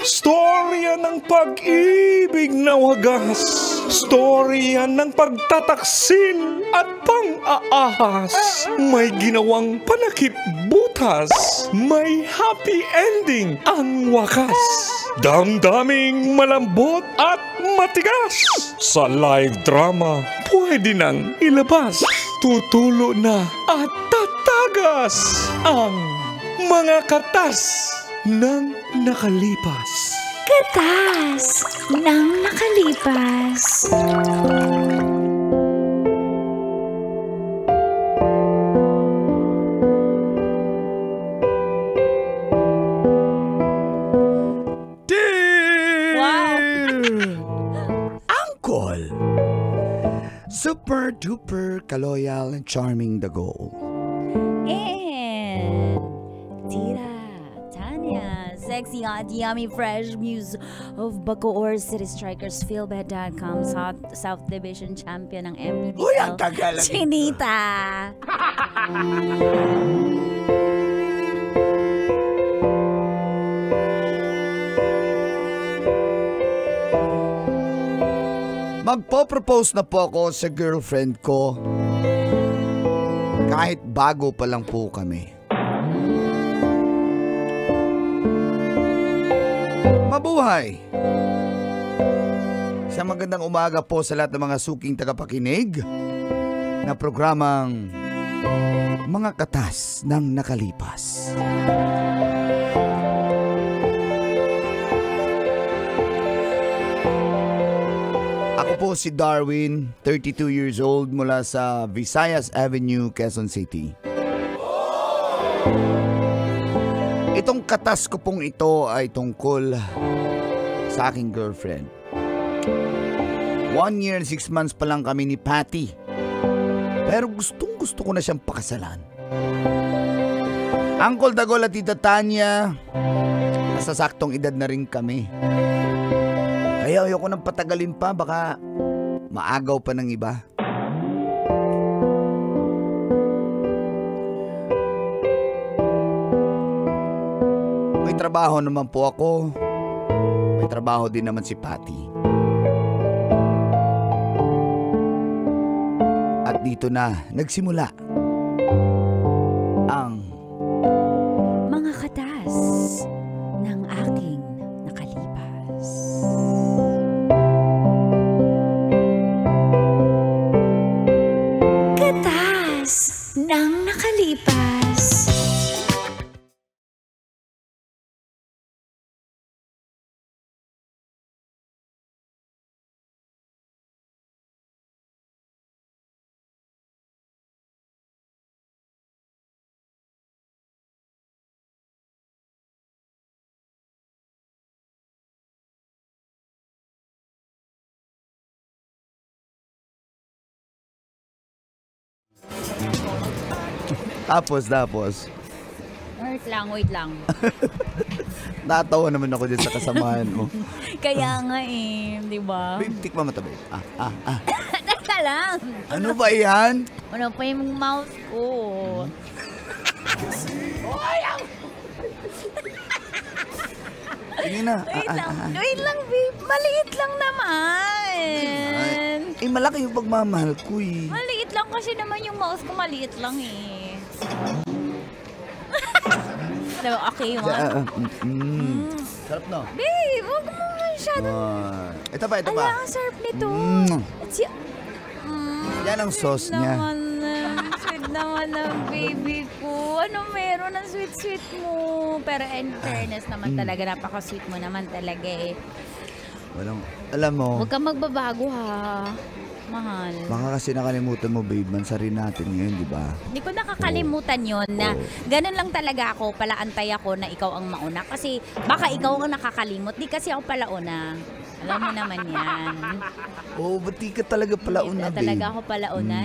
Storya ng pag-ibig na wagas. Storya ng pagtataksil at pang-aahas. May ginawang panakip butas. May happy ending ang wakas. Damdaming malambot at matigas. Sa live drama, pwede nang ilabas. Tutulo na at tatagas ang mga katas ng nakalipas. Katas ng nakalipas. Uncle! Super duper kaloyal and charming the goal. And Tita Tanya, sexy, hot, yummy, fresh muse of Bacoor City Strikers, Feelbad.com, South Division Champion ng MPBL. Uy, ang tagal! Chinita! Magpo-propose na po ako sa girlfriend ko. Kahit bago pa lang po kami. Mabuhay! Sa magandang umaga po sa lahat ng mga suking tagapakinig na programang Mga Katas ng Nakalipas. Ako po si Darwin, 32 years old mula sa Visayas Avenue, Quezon City. Itong katas ko pong ito ay tungkol sa aking girlfriend. 1 year and 6 months pa lang kami ni Patty. Pero gustong gusto ko na siyang pakasalan. Uncle Dagol at Tita Tanya, nasa saktong edad na rin kami. Kaya ayoko nang patagalin pa, baka maagaw pa ng iba. May trabaho naman po ako. May trabaho din naman si Patty. At dito na nagsimula ang Mga katas ng aking nakalipas. Katas ng nakalipas. Tapos. Wait lang. Natawa naman ako dyan sa kasamahan mo. Kaya nga di ba? Babe, tikman mo ito, babe. Teka lang. Ano ba yan? Ano pa yung mouth ko? Tingin na. Wait lang, babe. Maliit lang naman. Malaki yung pagmamahal ko eh. Maliit lang kasi naman yung mouth ko. Maliit lang eh. Okay, Sarap no? Babe, huwag mo masyadong... Ito pa. Ala, ang sarap nito. Yan ang sauce niya. Sweet naman ng baby ko. Ano meron ang sweet mo? Pero in fairness naman talaga, napaka-sweet mo naman talaga eh. Alam mo. Huwag kang magbabago ha. Mahal. Baka kasi nakalimutan mo, babe, mansarin natin ngayon, di ba? Hindi ko nakakalimutan yon na ganun lang talaga ako, palaantay ako na ikaw ang mauna. Kasi baka ikaw ang nakakalimot, di kasi ako palauna. Alam mo naman yan. Ba't di ka talaga palauna, babe? Talaga ako palauna.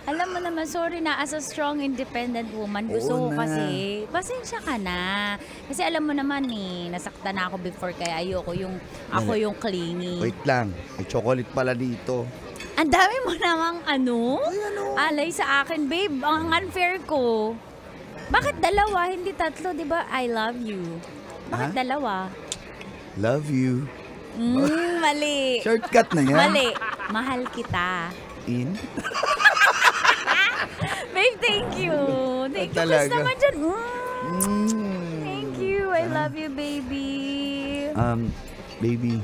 Alam mo naman, sorry na, as a strong, independent woman, gusto ko kasi, pasensya ka na. Kasi alam mo naman nasaktan na ako before, kaya ayoko ako yung clingy. Wait lang, may chocolate pala dito. Ang dami mo namang alay sa akin, babe. Ang unfair ko. Bakit dalawa, hindi tatlo, di ba? I love you. Bakit dalawa? Love you. Mali. Shortcut na yan. Mali. Mahal kita. In? Babe, thank you. Thank you. Talaga. Basta naman dyan. Thank you. I love you, baby. Baby.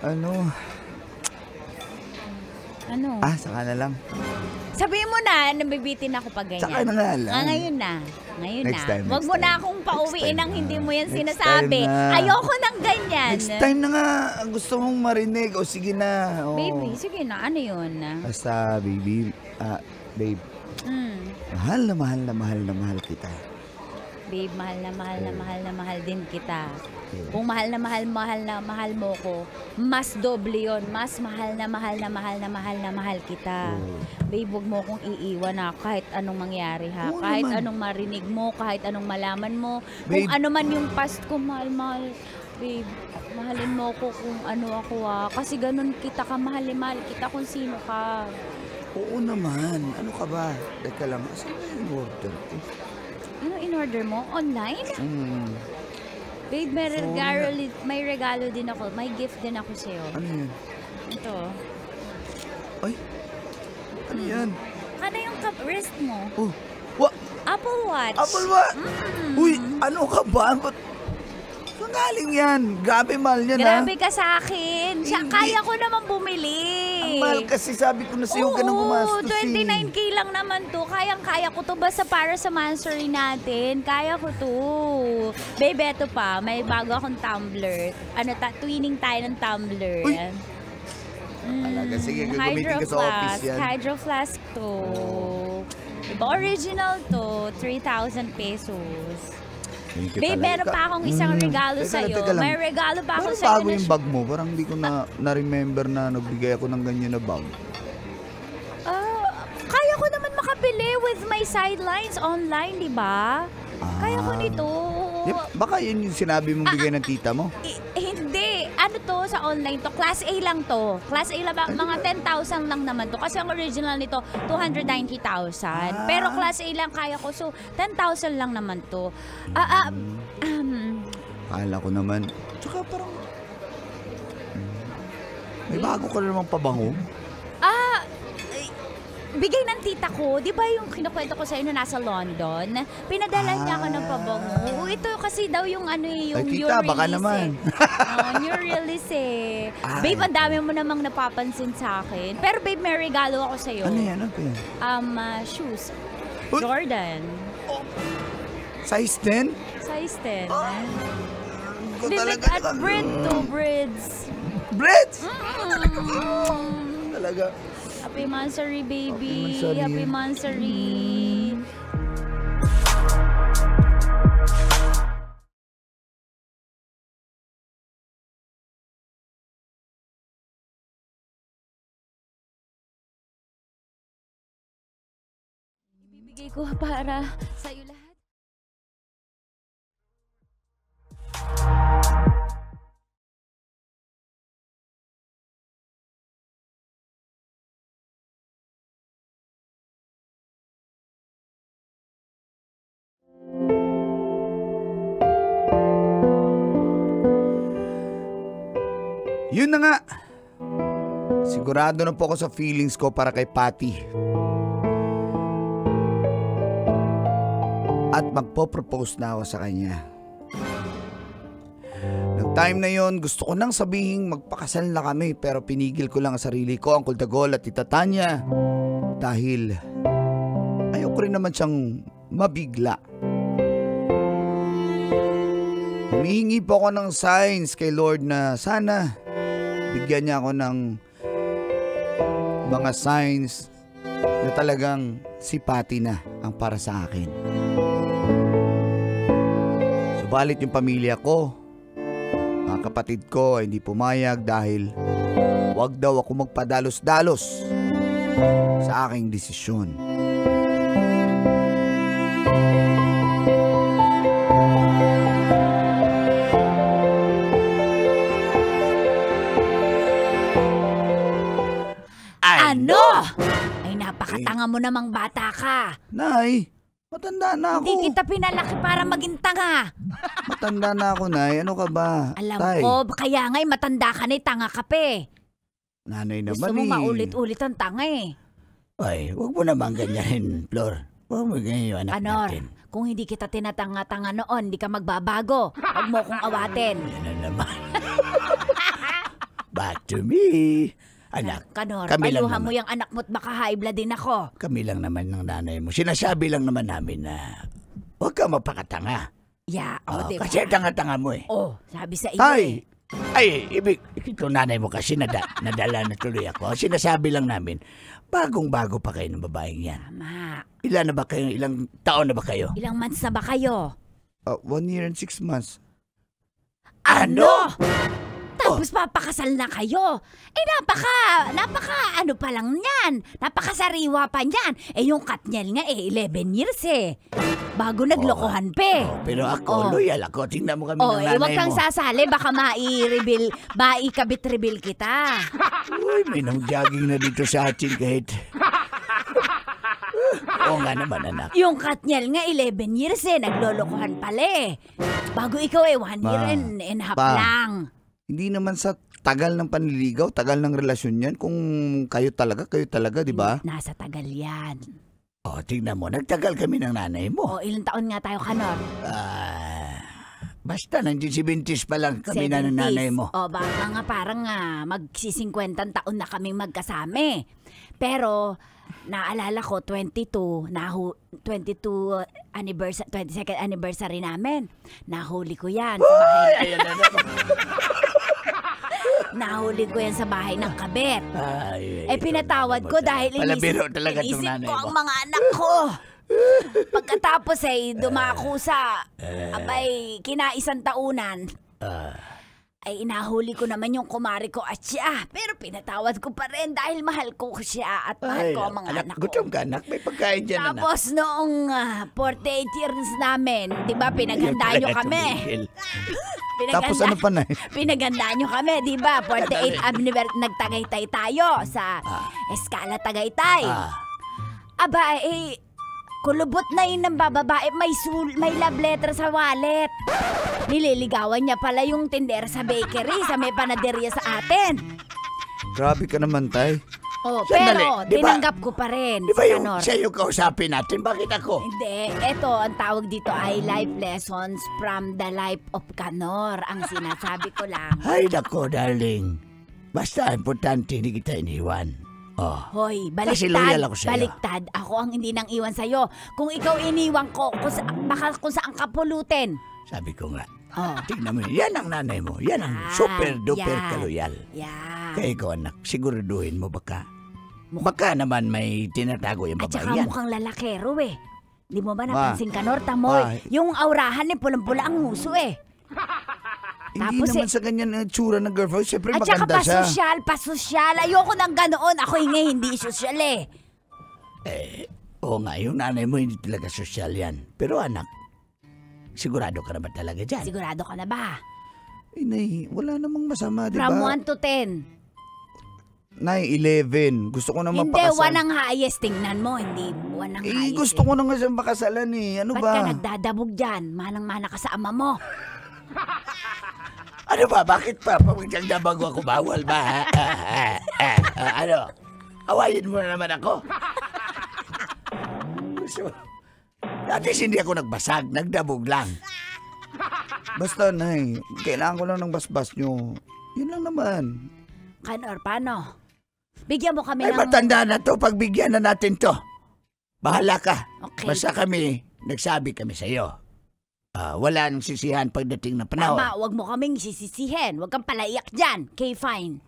Ano? Saka na lang. Sabihin mo na, nabibitin ako pag ganyan. Saka na nga lang. Ngayon na. Next time, Huwag mo na akong pauwiin nang hindi mo yan sinasabi. na. Ayoko ng ganyan. Next time na nga. Gusto mong marinig. O sige na. O. Baby, sige na. Ano yun? Basta, baby. Babe. Mahal na mahal na mahal na mahal kita. Babe, mahal na mahal na mahal na mahal din kita. Kung mahal na mahal mo ko, mas doble yun. Mas mahal na mahal na mahal na mahal na mahal kita. Babe, huwag mo akong iiwan na kahit anong mangyari ha. Oo Kahit naman. anong marinig mo, kahit anong malaman mo. Babe. Kung ano man yung past ko, mahal. Babe, mahalin mo ko kung ano ako ha. Kasi ganun kita ka, mahal kita kung sino ka. Oo naman. Ano ka ba? Teka lang. Saan ba yung order ko? Ano in-order mo? Online? Babe, may regalo din ako. May gift din ako sa'yo. Ano yan? Ito. Ay. Ano yan? Ano yung wrist mo? Oh. What? Apple Watch. Apple Watch? Uy, ano ka ba? Ba't? Saan galing yan? Grabe mahal yan, Grabe ka sa akin. Hindi. Kaya ko naman bumili. Ang mahal kasi sabi ko na sa'yo ka nang gumastos 29K lang naman to. Kayang-kaya ko to basta para sa monthsary natin. Kaya ko to. Babe, eto pa. May bago akong tumbler. Twinning tayo ng tumbler. Uy. Talaga, sige, gagamitin ko sa office yan. Hydro flask to. Diba, original to. 3,000 pesos. Babe, meron pa akong isang regalo sa'yo. Teka lang. May regalo pa ako Parang sa'yo. bago yung bag mo. Parang hindi ko na-remember na nagbigay ako ng ganyan na bag. Kaya ko naman makabili with my sidelines online, di ba? Kaya ko nito. Baka yun yung sinabi mong bigay ng tita mo? Hindi. Ano to sa online to? Class A lang to. Class A lang, mga 10,000 lang naman to. Kasi ang original nito, 290,000. Pero class A lang kaya ko. So, 10,000 lang naman to. Akala ko naman. Tsaka parang... May bago ka na namang pabango. Bigay ng tita ko, di ba yung kinukwento ko sa inyo nasa London? Pinadala niya ako ng pabango. Ito kasi daw yung yung Ay, new tita, release baka naman. New release eh. Ay. Babe, ang dami mo namang napapansin sa akin. Pero babe, may regalo ako sa'yo. Ano yan? Ano yan? Shoes. Uy. Jordan. Size 10? Size 10. Ko Limit talaga. at bread to breads. Breads? Talaga. Happy Mansary, baby. Happy Mansary. Happy Mansary. Ibibigay ko para sa'yo lahat. Yun na nga. Sigurado na po ako sa feelings ko para kay Patty. At magpo-propose na ako sa kanya. Nang time na yon, gusto ko nang sabihing magpakasal na kami pero pinigil ko lang ang sarili ko, Uncle Dagol at Tita Tanya. Dahil ayoko rin naman siyang mabigla. Humihingi po ako ng signs kay Lord na sana bigyan niya ako ng mga signs na talagang si Patty na ang para sa akin. Subalit yung pamilya ko, mga kapatid ko ay hindi pumayag dahil wag daw ako magpadalos-dalos sa aking desisyon. Ano? Ay, napakatanga mo namang bata ka. Nay, Matanda na ako. Hindi kita pinalaki para maging tanga. Matanda na ako, Nay. Ano ka ba? Alam Tay, ko, kaya nga'y matanda ka na tanga ka pa eh. nanay naman Gusto mo maulit-ulit ang tanga eh. Ay, wag mo naman ganyan, Flor. Wag mo ganyan yung anak Kanor, natin. kung hindi kita tinatanga-tanga noon, hindi ka magbabago. Huwag mo kong awatin. Yan na naman. Back to me. Anak, Kanor, kami lang paluhan naman. mo yung anak mo't baka high blood din ako. Kami lang naman ng nanay mo. Sinasabi lang naman namin na huwag ka mapakatanga. Yeah, diba? Kasi tanga-tanga mo eh. Oh, sabi sa iyo Tay! Ay, ito nanay mo kasi nadala na tuloy ako. Sinasabi lang namin, bagong-bago pa kayo ng babaeng yan. Tama. Ilang taon na ba kayo? Ilang months na ba kayo? 1 year and 6 months. Ano? Tapos papakasal na kayo. Eh napaka ano pa lang yan. Napakasariwa pa niyan. Eh yung Katniel nga 11 years eh. Bago naglokohan pa. Pero ako, loyal ako. Tingnan mo kami ng nanay Huwag kang mo. sasali. Baka maikabit-reveal kita. Uy, may nang jogging na dito sa atin kahit... Oo nga naman, anak. Yung Katniel nga 11 years eh. Naglolokohan pala eh. Bago ikaw 1 year and a half lang. Hindi naman sa tagal ng panliligaw, tagal ng relasyon yan. Kung kayo talaga, di ba? Nasa tagal yan. Tingnan mo, nagtagal kami ng nanay mo. Ilang taon nga tayo, Kanor? Basta, nandiyan si Bintis pa lang kami na ng nanay mo. Baka nga parang magsi-50 taon na kaming magkasama. Pero, naalala ko, 22nd anniversary namin. Nahuli ko yan sa bahay. Ayan na naman. Nahuli ko yan sa bahay ng kabit. Ay, Pinatawad ko dahil palabiro talaga itong nanay ko mo. ang mga anak ko. Pagkatapos dumako sa kinaisang taunan. Ay inahuli ko naman yung kumari ko at siya. Pero pinatawad ko pa rin dahil mahal ko siya at mahal ko ang mga anak ko. Gutom ka, anak. May pagkain dyan, anak. Tapos noong 48 years namin, di ba, pinaghandaan nyo kami. Tapos ano pa na? Pinaghandaan nyo kami, di ba? 48 nagtagaytay tayo sa Escala Tagaytay. Aba, kulubot na yun ng bababae, may love letter sa wallet. Nililigawan niya pala yung tindera sa bakery, sa may panaderya sa atin. Grabe ka naman, Tay. Pero di ba- tinanggap ko pa rin Di ba si yung Kanor. siya yung kausapin natin? Bakit ako? Hindi, ito ang tawag dito ay life lessons from the life of Kanor. Ang sinasabi ko lang. Ay, nako, darling. Basta, importante, hindi kita iniwan. Hoy, Kasi loyal ako sa'yo. baliktad. Ako ang hindi nang iwan sa'yo. Kung ikaw iniwan ko, baka kung saan ka pulutin. Sabi ko nga. Tingnan mo, yan ang nanay mo. Yan ang super-duper kaloyal. Yan. Kaya ikaw, anak, siguraduhin mo baka. Baka naman may tinatago yung At babae saka yan. mukhang lalakero eh. Di mo ba napansin, Kanor? Tamoy, yung aurahan pulang-pula ang nguso eh. Hindi Tapos naman sa ganyan ang tsura ng girlfriend. Siyempre At saka maganda siya. pasosyal. Ayoko nang ganoon. Ako hindi sosyal eh. Oo nga, yung nanay mo hindi talaga sosyal yan. Pero anak, sigurado ka naman talaga dyan. Sigurado ka na ba? Nay, wala namang masama, di ba? From 1 to 10. Nay, 11. Gusto ko na Hindi, mapakasal. 1 ang highest. Tingnan mo, hindi 1 ang highest. Gusto ko na nga siyang pakasalan eh. Ano Ba't ba? ka nagdadabog dyan? Manang-mana ka sa ama mo. Ano ba? Bakit pa? Pagkang dabago ako, bawal ba? Ano? Awayin mo na naman ako. Dati hindi ako nagbasag, nagdabog lang. Basta, Nay, kailangan ko lang ng basbas nyo. Yun lang naman. Kanor, paano? Bigyan mo kami Ay, ng... matanda na to. Pagbigyan na natin to. Bahala ka. Okay. Basta nagsabi kami sa'yo. Wala nang sisihan pagdating ng panahon. Tama, wag mo kaming sisisihin. Wag kang palaiyak dyan. Okay, fine.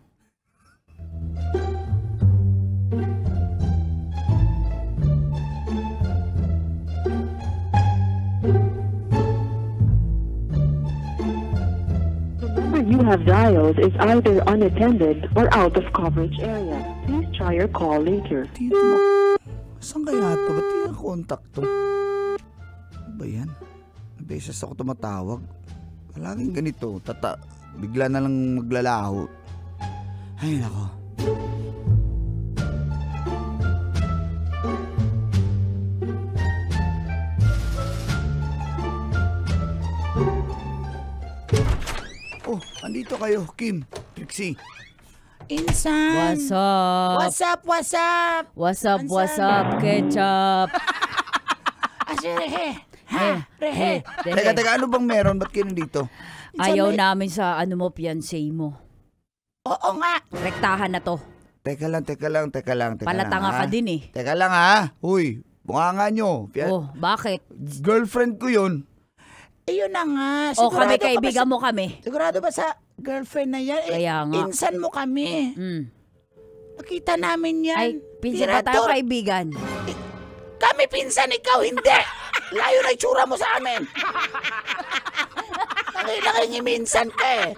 number you have dialed is either unattended or out of coverage area. Please try your call later. Saan kaya ito? Ba't yung contact to? Ano ba yan? Beses ako tumatawag. Laging ganito. Bigla na lang maglalaho. Ay, nako. Oh, andito kayo, Kim, Trixie. Insan. What's up? What's up, what's up? What's up, what's up, ketchup? Rehe. Ha? Rehe. Teka, ano bang meron? Ba't kayo nandito? Ayaw namin sa ano mo, fiancé mo. Oo nga. Rektahan na to. Teka lang. Palatanga ka din eh. Teka lang ha. Uy, bunganga nyo. Oh, bakit? Girlfriend ko yun. Yun na nga. O kami, Sigurado ka ba kaibigan sa- mo kami. Sigurado ba sa girlfriend na yan? Kaya nga. Insan mo kami. Nakita namin yan. Ay, pinsan ba tayo Tirador. kaibigan? Kami pinsan, ikaw hindi. Layo na itsura mo sa amin. Nakingiminsan ka eh.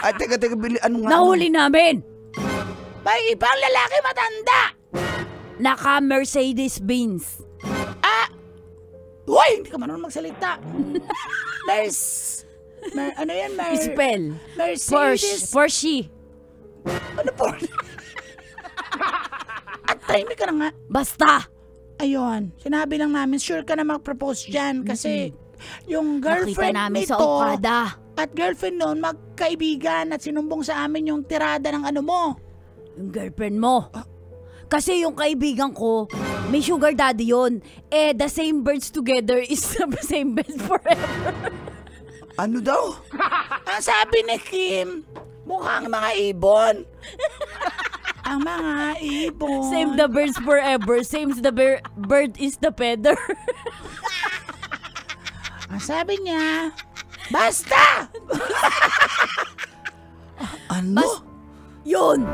Ay, teka, Billy, ano nga? Nahuli namin! May ibang lalaki matanda. Naka Mercedes-Benz. Uy, hindi ka marunong magsalita. Ano yan? Spell. Mercedes. Porsche. Ano po? At tahimik ka na nga. Basta! Ayun, sinabi lang namin, sure ka na mag-propose dyan kasi yung Nakita girlfriend namin nito sa Okada. at girlfriend noon magkaibigan at sinumbong sa amin yung tirada ng ano mo. Yung girlfriend mo. Kasi yung kaibigan ko, may sugar daddy yun. Eh, the same birds together is the same birds forever. Ano daw? Ang sabi ni Kim, mukhang mga ibon. Ang mga ibon. Same the birds forever. Same the bird is the feather. Ang sabi niya, basta! Ano? Yun!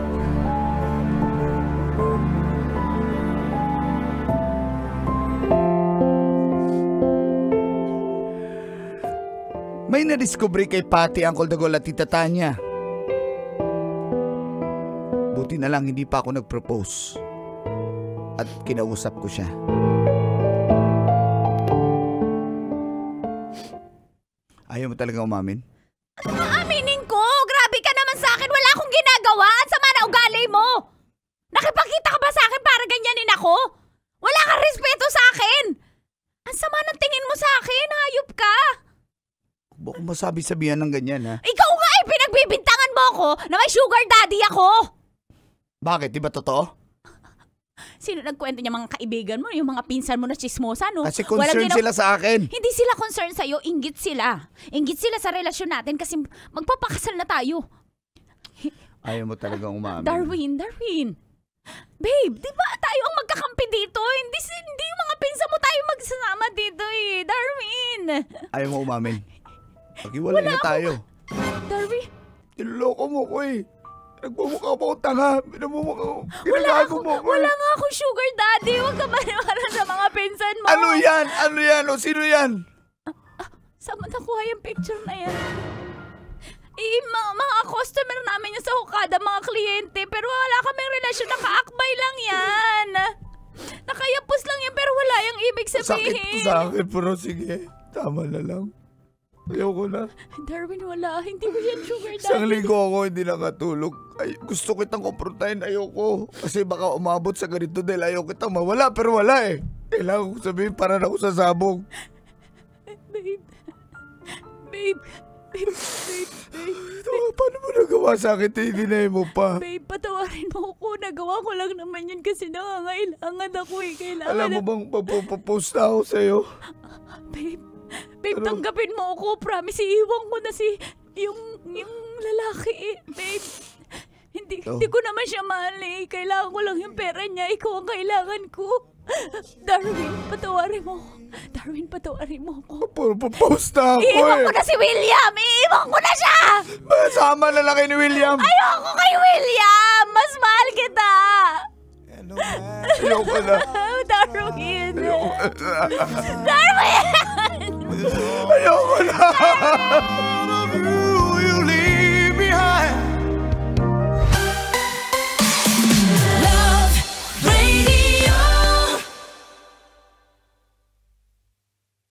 May na-discover kay Patty, Uncle Dagol at Tita Tanya. Buti na lang hindi pa ako nag-propose. At kinausap ko siya. Ayaw mo talaga umamin? Aminin ko! Grabe ka naman sa akin! Wala akong ginagawa! Ang sama na ugali mo! Nakipagkita ka ba sa akin para ganyanin ako? Wala kang respeto sa akin! Ang sama ng tingin mo sa akin! Hayop ka! Baka masabi-sabihan ng ganyan, ha? Ikaw nga ay pinagbibintangan mo ako na may sugar daddy ako! Bakit? Di ba totoo? Sino nagkwento niya mga kaibigan mo? Yung mga pinsan mo na chismosa, no? Kasi Walang concerned sila sa akin. Hindi sila concerned sa'yo, inggit sila. Inggit sila sa relasyon natin kasi magpapakasal na tayo. Ayaw mo talagang umamin. Darwin. Babe, di ba tayo ang magkakampi dito? Hindi yung mga pinsan mo tayo magsasama dito eh. Darwin! Ayaw mo umamin. Pag-iwalay na tayo. Darwin, Niloloko mo ko eh. Nagmumukha mo akong tanga. Pinamumukha mo. Ginagago mo ko. wala nga akong sugar daddy. Huwag ka maniwala sa mga pinsan mo. Ano yan? Ano yan? O sino yan? Saan mo nakuha yung picture na yan? Mga customer namin yung sa Okada, mga kliyente. Pero wala kaming relasyon. Nakaakbay lang yan. Nakayapos lang yan pero wala yung ibig sabihin. Sakit to sa akin, pero sige. Tama na lang. Ayoko na. Darwin, wala. Hindi mo yan sugar daddy. Isang linggo ako hindi nakatulog. Ay, gusto kitang kumprontahin. Ayoko. Kasi baka umabot sa ganito dahil ayoko kitang mawala. Pero wala eh. Kailangan ko sabihin para na ako sasabog. Babe. Paano mo nagawa sa akin? Hindi mo pa. Babe, patawarin mo ako. Nagawa ko lang naman yun kasi nangangailangan ako eh. Kailangan Alam mo bang papopost na ako sa'yo? Babe, tanggapin mo ako. Promise, iiwan ko na yung lalaki eh. Babe, hindi ko naman siya mahal eh. Kailangan ko lang yung pera niya. Ikaw ang kailangan ko. Darwin, patawarin mo ako. Papopost na ako Iiwan eh. ko na si William! Iiwan ko na siya! Masama na lang kayo ni William. Ayoko kay William! Mas mahal kita! Ayoko na. Darwin! Ayoko na.